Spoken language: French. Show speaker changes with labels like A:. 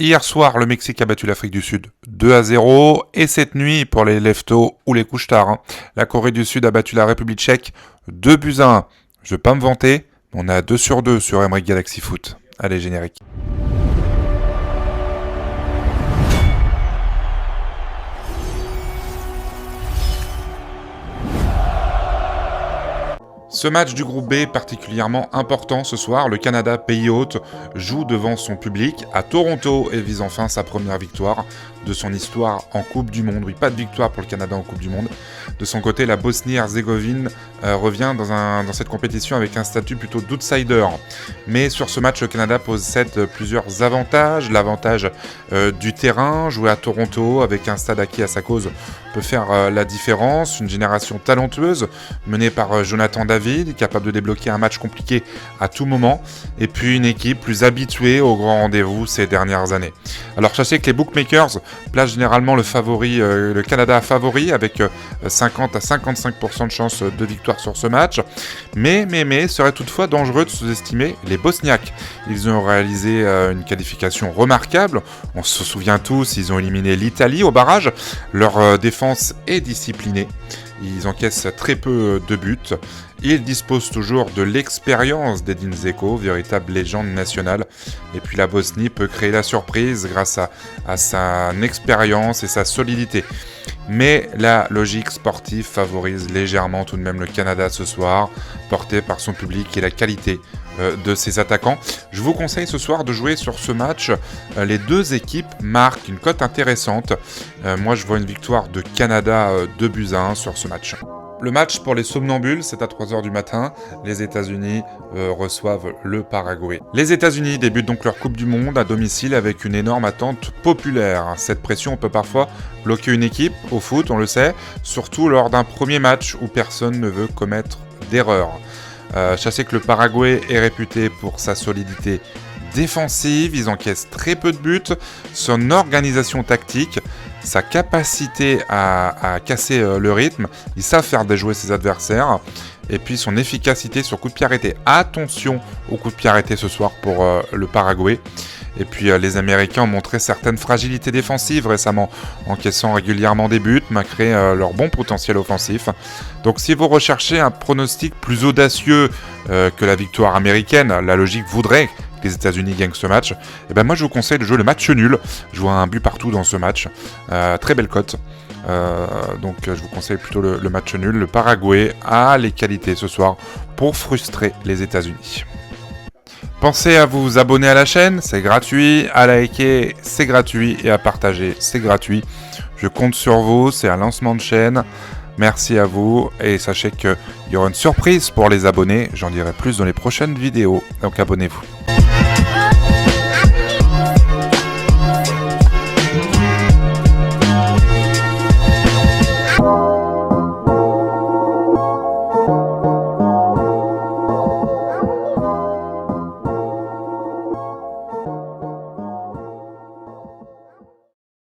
A: Hier soir, le Mexique a battu l'Afrique du Sud 2-0. Et cette nuit, pour les leftos ou les couches-tard, la Corée du Sud a battu la République tchèque 2-1. Je vais pas me vanter, on a 2/2 sur Emmerich Galaxy Foot. Allez, générique. Ce match du groupe B est particulièrement important ce soir. Le Canada, pays hôte, joue devant son public à Toronto et vise enfin sa première victoire de son histoire en Coupe du Monde. Oui, pas de victoire pour le Canada en Coupe du Monde. De son côté, la Bosnie-Herzégovine revient dans cette compétition avec un statut plutôt d'outsider. Mais sur ce match, le Canada possède plusieurs avantages. L'avantage du terrain, jouer à Toronto avec un stade acquis à sa cause peut faire la différence. Une génération talentueuse menée par Jonathan David, capable de débloquer un match compliqué à tout moment. Et puis une équipe plus habituée aux grands rendez-vous ces dernières années. Alors sachez que les bookmakers placent généralement le Canada favori avec 50 à 55% de chances de victoire sur ce match. Mais serait toutefois dangereux de sous-estimer les Bosniaques. Ils ont réalisé une qualification remarquable. On se souvient tous, ils ont éliminé l'Italie au barrage. Leur défense est disciplinée. Ils encaissent très peu de buts. Ils disposent toujours de l'expérience d'Edin Dzeko, véritable légende nationale. Et puis la Bosnie peut créer la surprise grâce à sa expérience et sa solidité. Mais la logique sportive favorise légèrement tout de même le Canada ce soir, porté par son public et la qualité de ses attaquants. Je vous conseille ce soir de jouer sur ce match. Les deux équipes marquent une cote intéressante. Moi, je vois une victoire de Canada 2-1 sur ce match. Le match pour les somnambules, c'est à 3h du matin. Les États-Unis reçoivent le Paraguay. Les États-Unis débutent donc leur Coupe du Monde à domicile avec une énorme attente populaire. Cette pression peut parfois bloquer une équipe au foot, on le sait, surtout lors d'un premier match où personne ne veut commettre d'erreur. Sachez que le Paraguay est réputé pour sa solidité défensive, ils encaissent très peu de buts, son organisation tactique, sa capacité à casser le rythme, ils savent faire déjouer ses adversaires, et puis son efficacité sur coup de pied arrêté. Attention au coup de pied arrêté ce soir pour le Paraguay. Et puis les Américains ont montré certaines fragilités défensives récemment, encaissant régulièrement des buts malgré leur bon potentiel offensif. Donc si vous recherchez un pronostic plus audacieux que la victoire américaine, la logique voudrait que les États-Unis gagnent ce match, et ben moi je vous conseille de jouer le match nul. Je vois un but partout dans ce match, très belle cote. Donc je vous conseille plutôt le match nul. Le Paraguay a les qualités ce soir pour frustrer les États-Unis. Pensez à vous abonner à la chaîne, c'est gratuit, à liker, c'est gratuit, et à partager, c'est gratuit. Je compte sur vous, c'est un lancement de chaîne. Merci à vous, et sachez qu'il y aura une surprise pour les abonnés, j'en dirai plus dans les prochaines vidéos, donc abonnez-vous.